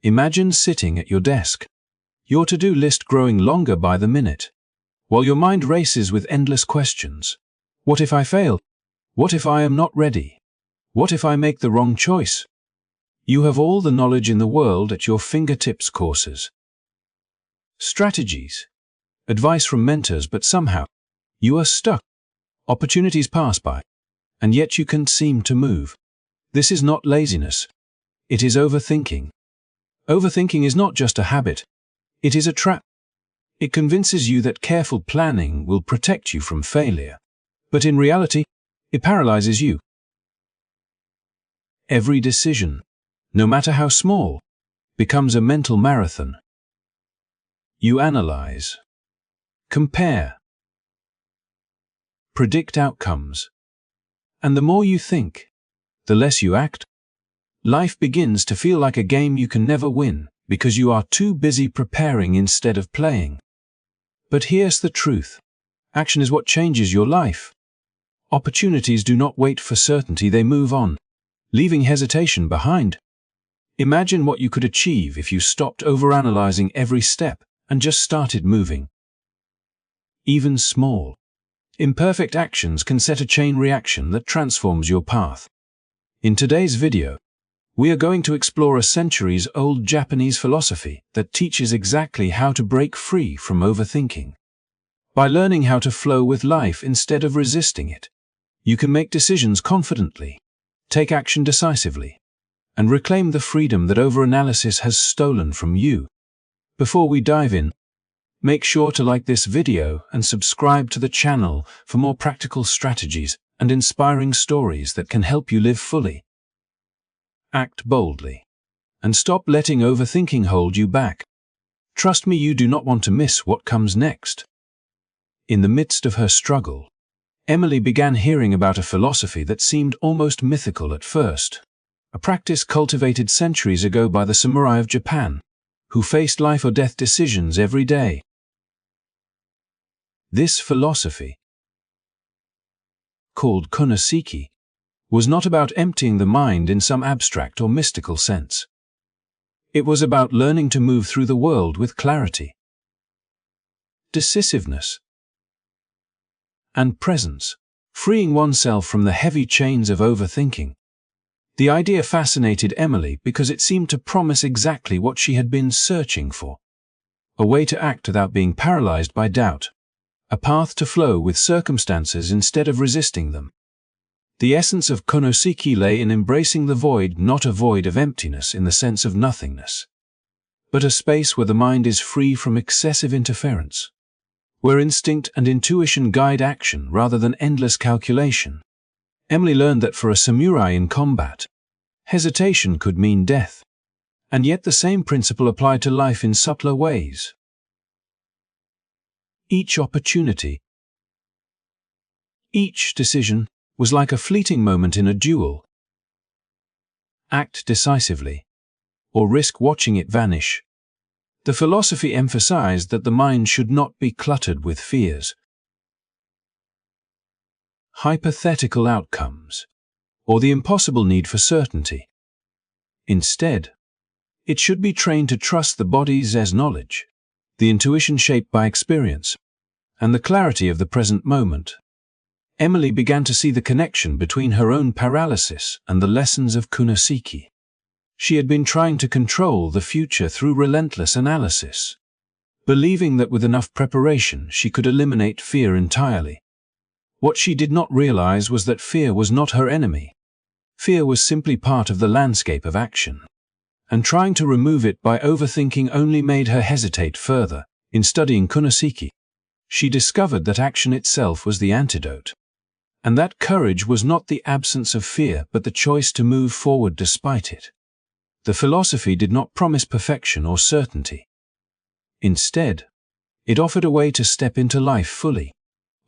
Imagine sitting at your desk, your to-do list growing longer by the minute, while your mind races with endless questions. What if I fail? What if I am not ready? What if I make the wrong choice? You have all the knowledge in the world at your fingertips: courses, strategies, advice from mentors, but somehow you are stuck. Opportunities pass by, and yet you can't seem to move. This is not laziness. It is overthinking. Overthinking is not just a habit. It is a trap. It convinces you that careful planning will protect you from failure, but in reality, it paralyzes you. Every decision, no matter how small, becomes a mental marathon. You analyze, compare, predict outcomes, and the more you think, the less you act. Life begins to feel like a game you can never win because you are too busy preparing instead of playing. But here's the truth. Action is what changes your life. Opportunities do not wait for certainty, they move on, leaving hesitation behind. Imagine what you could achieve if you stopped overanalyzing every step and just started moving. Even small, imperfect actions can set a chain reaction that transforms your path. In today's video, we are going to explore a centuries-old Japanese philosophy that teaches exactly how to break free from overthinking. By learning how to flow with life instead of resisting it, you can make decisions confidently, take action decisively, and reclaim the freedom that overanalysis has stolen from you. Before we dive in, make sure to like this video and subscribe to the channel for more practical strategies and inspiring stories that can help you live fully. Act boldly, and stop letting overthinking hold you back. Trust me, you do not want to miss what comes next. In the midst of her struggle, Emily began hearing about a philosophy that seemed almost mythical at first, a practice cultivated centuries ago by the samurai of Japan, who faced life or death decisions every day. This philosophy, called konoseki, was not about emptying the mind in some abstract or mystical sense. It was about learning to move through the world with clarity, decisiveness, and presence, freeing oneself from the heavy chains of overthinking. The idea fascinated Emily because it seemed to promise exactly what she had been searching for: a way to act without being paralyzed by doubt, a path to flow with circumstances instead of resisting them. The essence of konoseki lay in embracing the void, not a void of emptiness in the sense of nothingness, but a space where the mind is free from excessive interference, where instinct and intuition guide action rather than endless calculation. Emily learned that for a samurai in combat, hesitation could mean death, and yet the same principle applied to life in subtler ways. Each opportunity, each decision, was like a fleeting moment in a duel. Act decisively, or risk watching it vanish. The philosophy emphasized that the mind should not be cluttered with fears, hypothetical outcomes, or the impossible need for certainty. Instead, it should be trained to trust the body's knowledge, the intuition shaped by experience, and the clarity of the present moment. Emily began to see the connection between her own paralysis and the lessons of konoseki. She had been trying to control the future through relentless analysis, believing that with enough preparation she could eliminate fear entirely. What she did not realize was that fear was not her enemy. Fear was simply part of the landscape of action, and trying to remove it by overthinking only made her hesitate further. In studying konoseki, she discovered that action itself was the antidote, and that courage was not the absence of fear but the choice to move forward despite it. The philosophy did not promise perfection or certainty. Instead, it offered a way to step into life fully,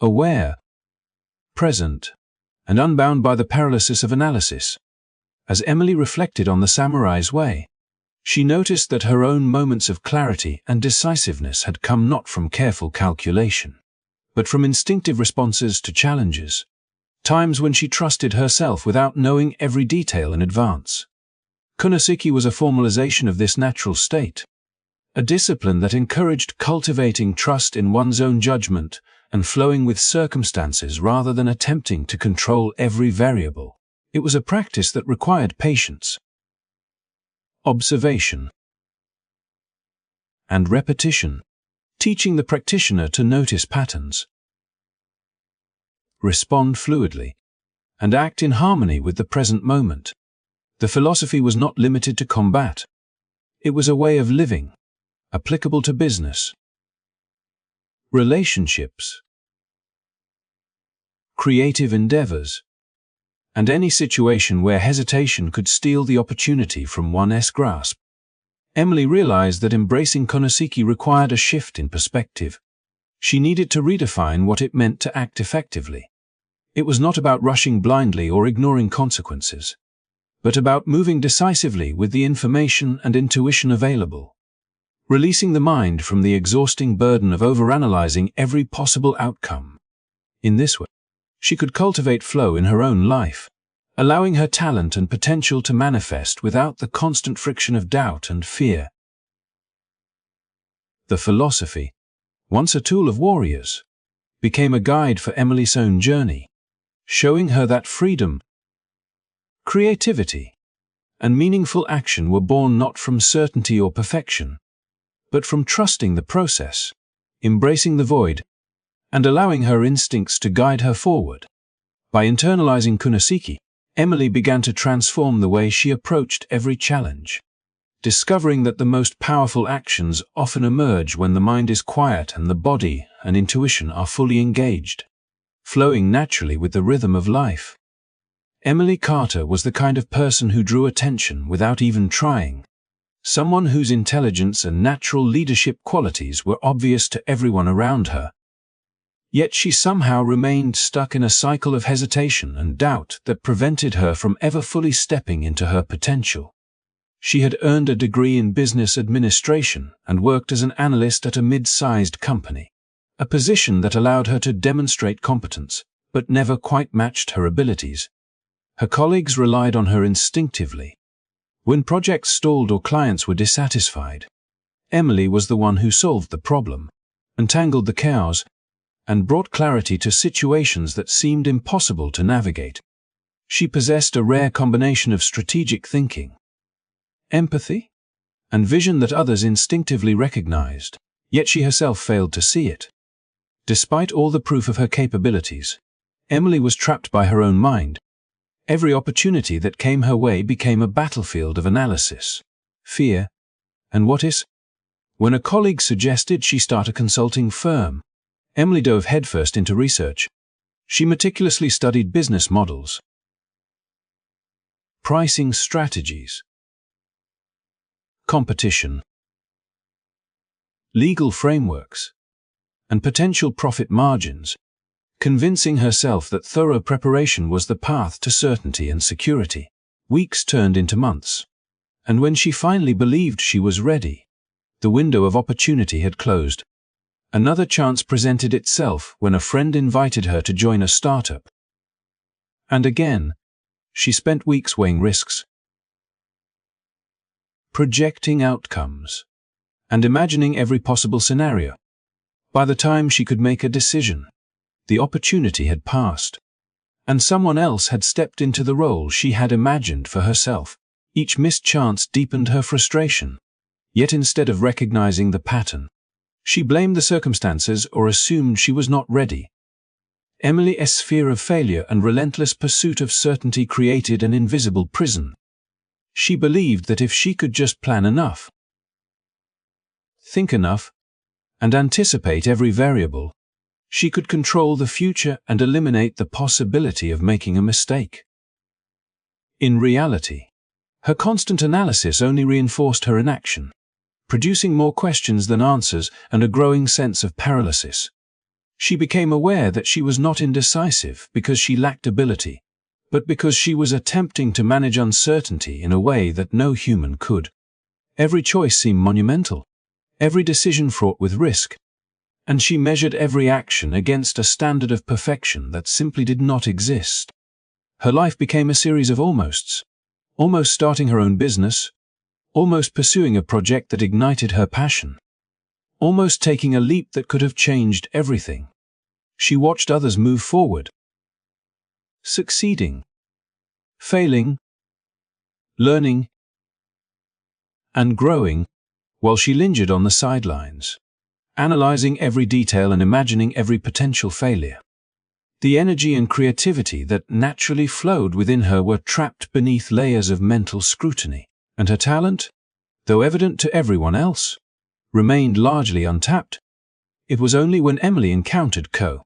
aware, present, and unbound by the paralysis of analysis. As Emily reflected on the samurai's way, she noticed that her own moments of clarity and decisiveness had come not from careful calculation, but from instinctive responses to challenges, times when she trusted herself without knowing every detail in advance. Konoseki was a formalization of this natural state, a discipline that encouraged cultivating trust in one's own judgment and flowing with circumstances rather than attempting to control every variable. It was a practice that required patience, observation, and repetition, teaching the practitioner to notice patterns, respond fluidly, and act in harmony with the present moment. The philosophy was not limited to combat. It was a way of living, applicable to business, relationships, creative endeavors, and any situation where hesitation could steal the opportunity from one's grasp. Emily realized that embracing Konoseki required a shift in perspective. She needed to redefine what it meant to act effectively. It was not about rushing blindly or ignoring consequences, but about moving decisively with the information and intuition available, releasing the mind from the exhausting burden of overanalyzing every possible outcome. In this way, she could cultivate flow in her own life, allowing her talent and potential to manifest without the constant friction of doubt and fear. The philosophy, once a tool of warriors, became a guide for Emily's own journey, showing her that freedom, creativity, and meaningful action were born not from certainty or perfection, but from trusting the process, embracing the void, and allowing her instincts to guide her forward. By internalizing Konoseki, Emily began to transform the way she approached every challenge, discovering that the most powerful actions often emerge when the mind is quiet and the body and intuition are fully engaged, flowing naturally with the rhythm of life. Emily Carter was the kind of person who drew attention without even trying, someone whose intelligence and natural leadership qualities were obvious to everyone around her. Yet she somehow remained stuck in a cycle of hesitation and doubt that prevented her from ever fully stepping into her potential. She had earned a degree in business administration and worked as an analyst at a mid-sized company, a position that allowed her to demonstrate competence, but never quite matched her abilities. Her colleagues relied on her instinctively. When projects stalled or clients were dissatisfied, Emily was the one who solved the problem, untangled the chaos, and brought clarity to situations that seemed impossible to navigate. She possessed a rare combination of strategic thinking, empathy, and vision that others instinctively recognized, yet she herself failed to see it. Despite all the proof of her capabilities, Emily was trapped by her own mind. Every opportunity that came her way became a battlefield of analysis, fear, and what is. When a colleague suggested she start a consulting firm, Emily dove headfirst into research. She meticulously studied business models, pricing strategies, competition, legal frameworks, and potential profit margins, convincing herself that thorough preparation was the path to certainty and security. Weeks turned into months, and when she finally believed she was ready, the window of opportunity had closed. Another chance presented itself when a friend invited her to join a startup. And again, she spent weeks weighing risks, projecting outcomes, and imagining every possible scenario. By the time she could make a decision, the opportunity had passed, and someone else had stepped into the role she had imagined for herself. Each missed chance deepened her frustration, yet instead of recognizing the pattern, she blamed the circumstances or assumed she was not ready. Emily's fear of failure and relentless pursuit of certainty created an invisible prison. She believed that if she could just plan enough, think enough, and anticipate every variable, she could control the future and eliminate the possibility of making a mistake. In reality, her constant analysis only reinforced her inaction, producing more questions than answers and a growing sense of paralysis. She became aware that she was not indecisive because she lacked ability, but because she was attempting to manage uncertainty in a way that no human could. Every choice seemed monumental, every decision fraught with risk, and she measured every action against a standard of perfection that simply did not exist. Her life became a series of almosts, almost starting her own business, almost pursuing a project that ignited her passion, almost taking a leap that could have changed everything. She watched others move forward, succeeding, failing, learning, and growing, while she lingered on the sidelines, analyzing every detail and imagining every potential failure. The energy and creativity that naturally flowed within her were trapped beneath layers of mental scrutiny, and her talent, though evident to everyone else, remained largely untapped. It was only when Emily encountered Ko,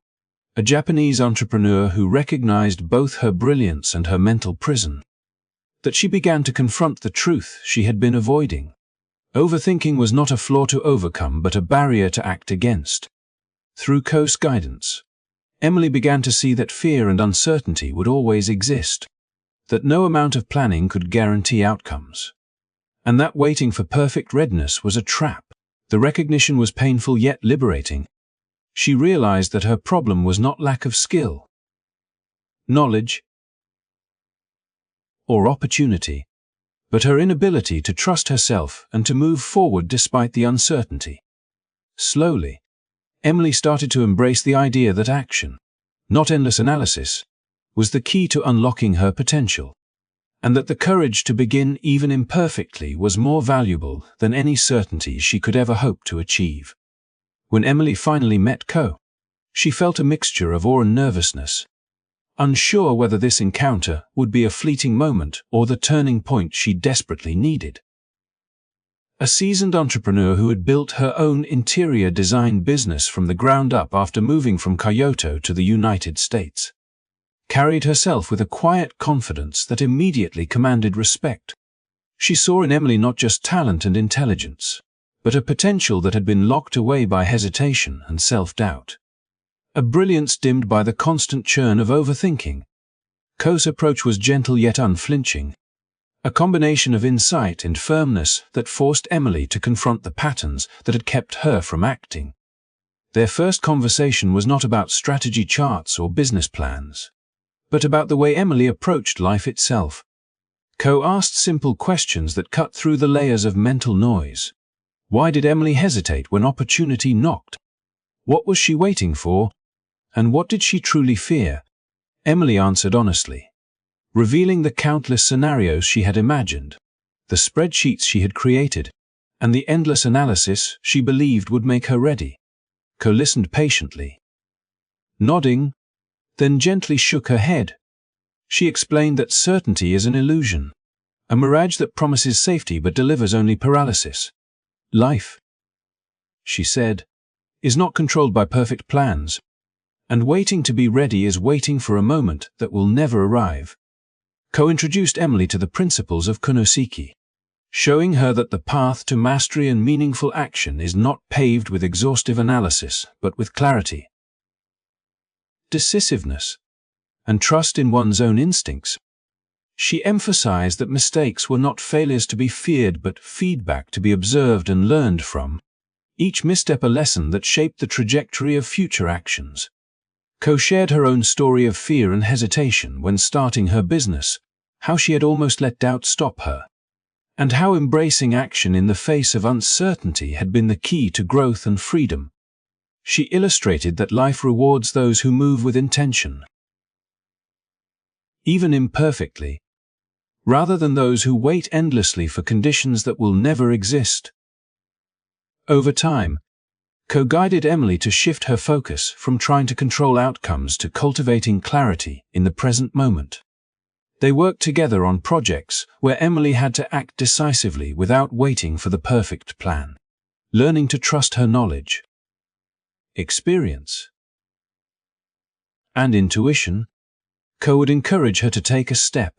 a Japanese entrepreneur who recognized both her brilliance and her mental prison, that she began to confront the truth she had been avoiding. Overthinking was not a flaw to overcome, but a barrier to act against. Through Ko's guidance, Emily began to see that fear and uncertainty would always exist, that no amount of planning could guarantee outcomes, and that waiting for perfect readiness was a trap. The recognition was painful yet liberating. She realized that her problem was not lack of skill, knowledge, or opportunity, but her inability to trust herself and to move forward despite the uncertainty. Slowly, Emily started to embrace the idea that action, not endless analysis, was the key to unlocking her potential, and that the courage to begin even imperfectly was more valuable than any certainty she could ever hope to achieve. When Emily finally met Ko, she felt a mixture of awe and nervousness, unsure whether this encounter would be a fleeting moment or the turning point she desperately needed. A seasoned entrepreneur who had built her own interior design business from the ground up after moving from Kyoto to the United States, carried herself with a quiet confidence that immediately commanded respect. She saw in Emily not just talent and intelligence, but a potential that had been locked away by hesitation and self-doubt. A brilliance dimmed by the constant churn of overthinking. Ko's approach was gentle yet unflinching, a combination of insight and firmness that forced Emily to confront the patterns that had kept her from acting. Their first conversation was not about strategy charts or business plans, but about the way Emily approached life itself. Ko asked simple questions that cut through the layers of mental noise. Why did Emily hesitate when opportunity knocked? What was she waiting for? And what did she truly fear? Emily answered honestly, revealing the countless scenarios she had imagined, the spreadsheets she had created, and the endless analysis she believed would make her ready. Ko listened patiently, nodding, then gently shook her head. She explained that certainty is an illusion, a mirage that promises safety but delivers only paralysis. Life, she said, is not controlled by perfect plans, and waiting to be ready is waiting for a moment that will never arrive. Ko introduced Emily to the principles of Konoseki, showing her that the path to mastery and meaningful action is not paved with exhaustive analysis, but with clarity, decisiveness, and trust in one's own instincts. She emphasized that mistakes were not failures to be feared but feedback to be observed and learned from, each misstep a lesson that shaped the trajectory of future actions. Ko shared her own story of fear and hesitation when starting her business, how she had almost let doubt stop her, and how embracing action in the face of uncertainty had been the key to growth and freedom. She illustrated that life rewards those who move with intention, even imperfectly, rather than those who wait endlessly for conditions that will never exist. Over time, Ko guided Emily to shift her focus from trying to control outcomes to cultivating clarity in the present moment. They worked together on projects where Emily had to act decisively without waiting for the perfect plan, learning to trust her knowledge, experience, and intuition. Ko would encourage her to take a step,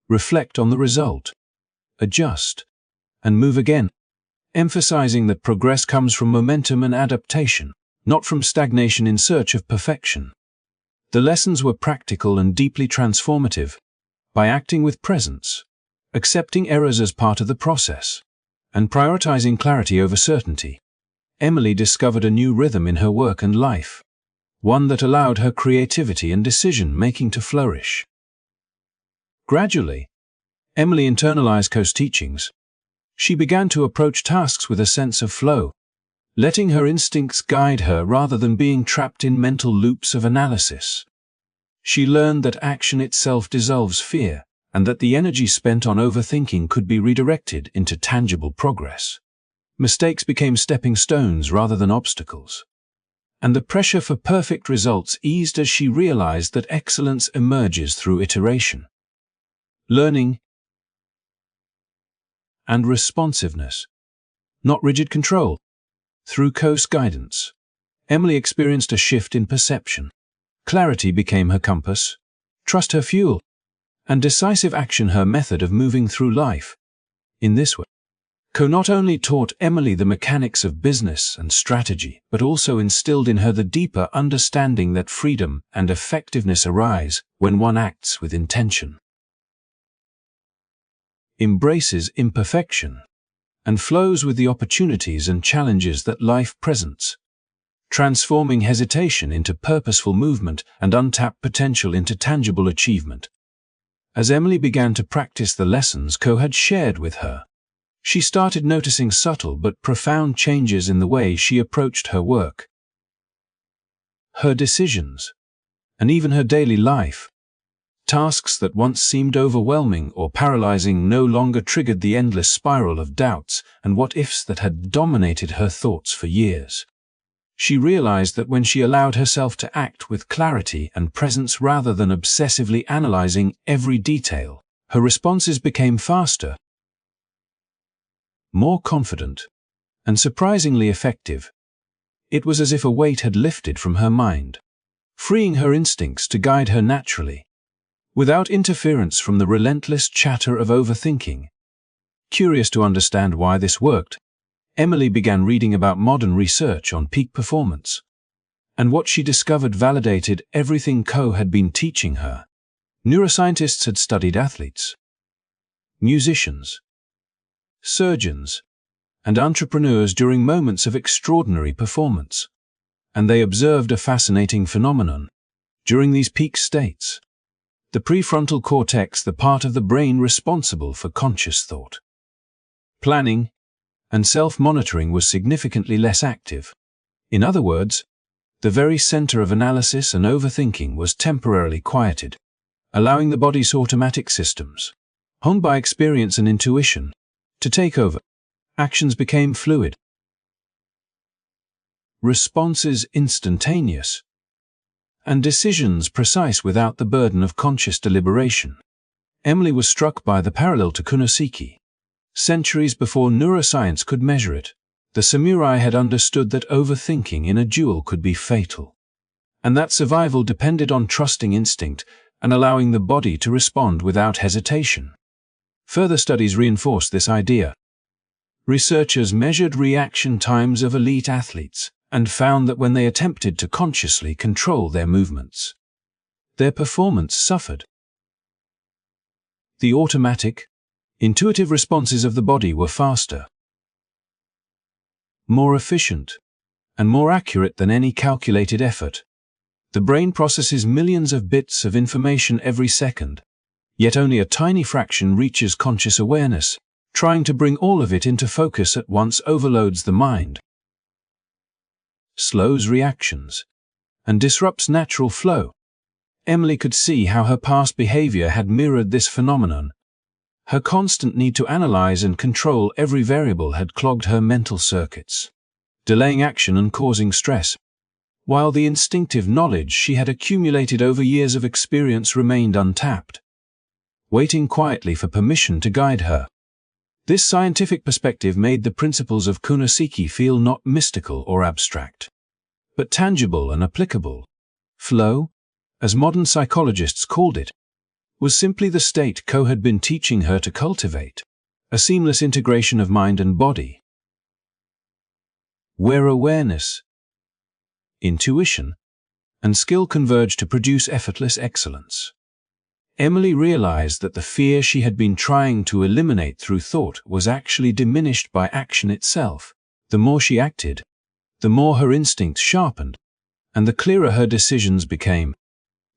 reflect on the result, adjust, and move again, emphasizing that progress comes from momentum and adaptation, not from stagnation in search of perfection. The lessons were practical and deeply transformative. By acting with presence, accepting errors as part of the process, and prioritizing clarity over certainty, Emily discovered a new rhythm in her work and life, one that allowed her creativity and decision-making to flourish. Gradually, Emily internalized Ko's teachings. She began to approach tasks with a sense of flow, letting her instincts guide her rather than being trapped in mental loops of analysis. She learned that action itself dissolves fear, and that the energy spent on overthinking could be redirected into tangible progress. Mistakes became stepping stones rather than obstacles. And the pressure for perfect results eased as she realized that excellence emerges through iteration, learning, and responsiveness, not rigid control. Through Ko's guidance, Emily experienced a shift in perception. Clarity became her compass, trust her fuel, and decisive action her method of moving through life. In this way, Ko not only taught Emily the mechanics of business and strategy, but also instilled in her the deeper understanding that freedom and effectiveness arise when one acts with intention, embraces imperfection, and flows with the opportunities and challenges that life presents, transforming hesitation into purposeful movement and untapped potential into tangible achievement. As Emily began to practice the lessons Ko had shared with her, she started noticing subtle but profound changes in the way she approached her work, her decisions, and even her daily life. Tasks that once seemed overwhelming or paralyzing no longer triggered the endless spiral of doubts and what-ifs that had dominated her thoughts for years. She realized that when she allowed herself to act with clarity and presence rather than obsessively analyzing every detail, her responses became faster, more confident, and surprisingly effective. It was as if a weight had lifted from her mind, freeing her instincts to guide her naturally, without interference from the relentless chatter of overthinking. Curious to understand why this worked, Emily began reading about modern research on peak performance, and what she discovered validated everything Ko had been teaching her. Neuroscientists had studied athletes, musicians, surgeons, and entrepreneurs during moments of extraordinary performance, and they observed a fascinating phenomenon. During these peak states, the prefrontal cortex, the part of the brain responsible for conscious thought, planning, and self-monitoring, was significantly less active. In other words, the very center of analysis and overthinking was temporarily quieted, allowing the body's automatic systems, honed by experience and intuition, to take over. Actions became fluid, responses instantaneous, and decisions precise without the burden of conscious deliberation. Emily was struck by the parallel to kunoseki. Centuries before neuroscience could measure it, the samurai had understood that overthinking in a duel could be fatal, and that survival depended on trusting instinct and allowing the body to respond without hesitation. Further studies reinforced this idea. Researchers measured reaction times of elite athletes and found that when they attempted to consciously control their movements, their performance suffered. The automatic, intuitive responses of the body were faster, more efficient, and more accurate than any calculated effort. The brain processes millions of bits of information every second, yet only a tiny fraction reaches conscious awareness. Trying to bring all of it into focus at once overloads the mind, slows reactions, and disrupts natural flow. Emily could see how her past behavior had mirrored this phenomenon. Her constant need to analyze and control every variable had clogged her mental circuits, delaying action and causing stress, while the instinctive knowledge she had accumulated over years of experience remained untapped, waiting quietly for permission to guide her. This scientific perspective made the principles of kunoseki feel not mystical or abstract, but tangible and applicable. Flow, as modern psychologists called it, was simply the state Ko had been teaching her to cultivate, a seamless integration of mind and body, where awareness, intuition, and skill converge to produce effortless excellence. Emily realized that the fear she had been trying to eliminate through thought was actually diminished by action itself. The more she acted, the more her instincts sharpened, and the clearer her decisions became.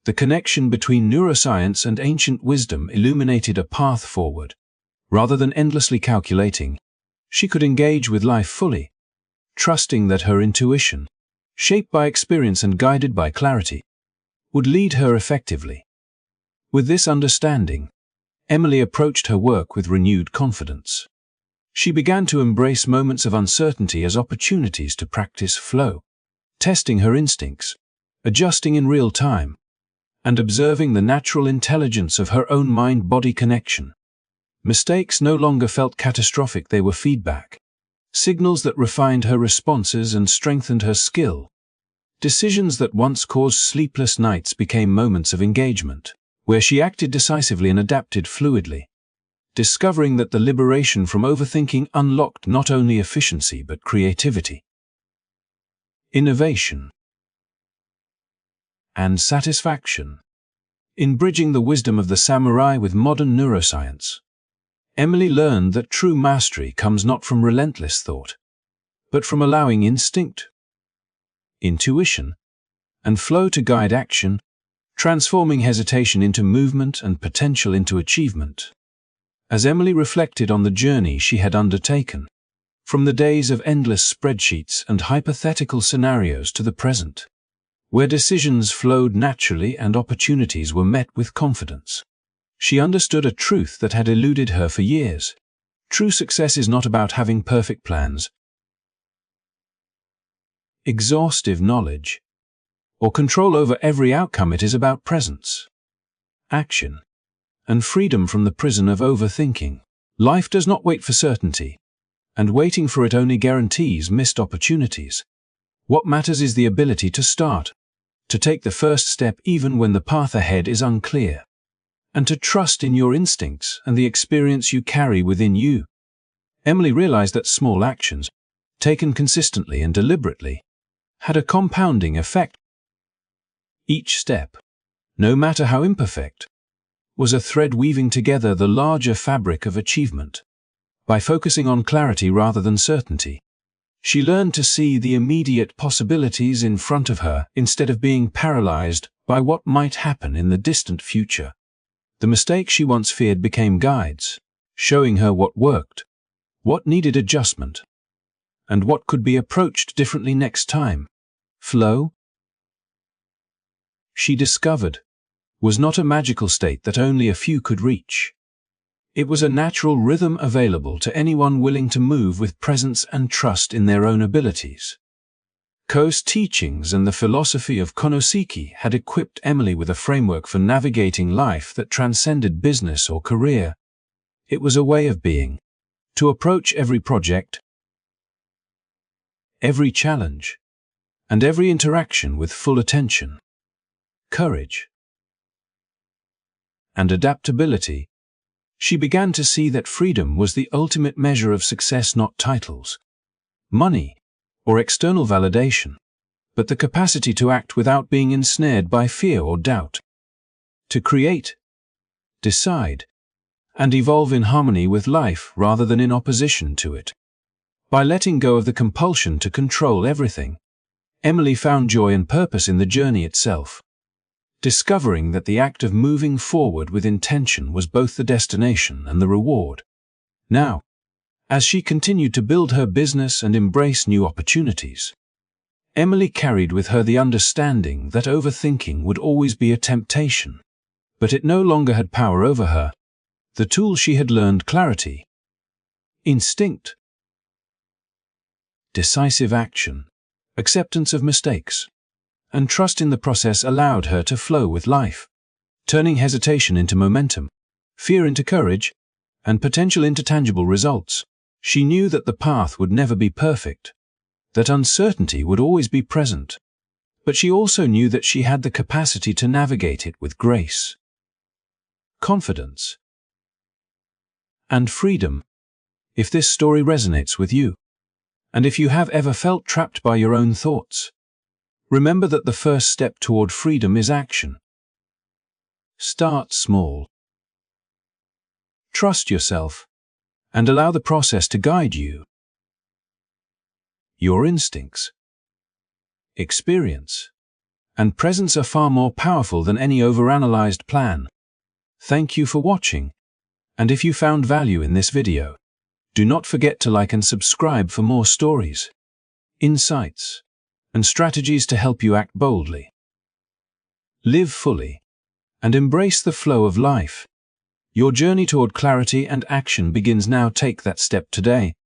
The connection between neuroscience and ancient wisdom illuminated a path forward. Rather than endlessly calculating, she could engage with life fully, trusting that her intuition, shaped by experience and guided by clarity, would lead her effectively. With this understanding, Emily approached her work with renewed confidence. She began to embrace moments of uncertainty as opportunities to practice flow, testing her instincts, adjusting in real time, and observing the natural intelligence of her own mind-body connection. Mistakes no longer felt catastrophic, they were feedback, signals that refined her responses and strengthened her skill. Decisions that once caused sleepless nights became moments of engagement, where she acted decisively and adapted fluidly, discovering that the liberation from overthinking unlocked not only efficiency but creativity, innovation, and satisfaction. In bridging the wisdom of the samurai with modern neuroscience, Emily learned that true mastery comes not from relentless thought, but from allowing instinct, intuition, and flow to guide action, transforming hesitation into movement and potential into achievement. As Emily reflected on the journey she had undertaken, from the days of endless spreadsheets and hypothetical scenarios to the present, where decisions flowed naturally and opportunities were met with confidence, she understood a truth that had eluded her for years. True success is not about having perfect plans, exhaustive knowledge, or control over every outcome. It is about presence, action, and freedom from the prison of overthinking. Life does not wait for certainty, and waiting for it only guarantees missed opportunities. What matters is the ability to start, to take the first step even when the path ahead is unclear, and to trust in your instincts and the experience you carry within you. Emily realized that small actions, taken consistently and deliberately, had a compounding effect. Each step, no matter how imperfect, was a thread weaving together the larger fabric of achievement. By focusing on clarity rather than certainty, she learned to see the immediate possibilities in front of her instead of being paralyzed by what might happen in the distant future. The mistakes she once feared became guides, showing her what worked, what needed adjustment, and what could be approached differently next time. Flow, she discovered, was not a magical state that only a few could reach. It was a natural rhythm available to anyone willing to move with presence and trust in their own abilities. Ko's teachings and the philosophy of Konoseki had equipped Emily with a framework for navigating life that transcended business or career. It was a way of being, to approach every project, every challenge, and every interaction with full attention, courage, and adaptability. She began to see that freedom was the ultimate measure of success, not titles, money, or external validation, but the capacity to act without being ensnared by fear or doubt, to create, decide, and evolve in harmony with life rather than in opposition to it. By letting go of the compulsion to control everything, Emily found joy and purpose in the journey itself, discovering that the act of moving forward with intention was both the destination and the reward. Now, as she continued to build her business and embrace new opportunities, Emily carried with her the understanding that overthinking would always be a temptation, but it no longer had power over her. The tools she had learned, clarity, instinct, decisive action, acceptance of mistakes, and trust in the process, allowed her to flow with life, turning hesitation into momentum, fear into courage, and potential into tangible results. She knew that the path would never be perfect, that uncertainty would always be present, but she also knew that she had the capacity to navigate it with grace, confidence, and freedom. If this story resonates with you, and if you have ever felt trapped by your own thoughts, remember that the first step toward freedom is action. Start small. Trust yourself, and allow the process to guide you. Your instincts, experience, and presence are far more powerful than any overanalyzed plan. Thank you for watching, and if you found value in this video, do not forget to like and subscribe for more stories, insights, and strategies to help you act boldly. Live fully, and embrace the flow of life. Your journey toward clarity and action begins now. Take that step today.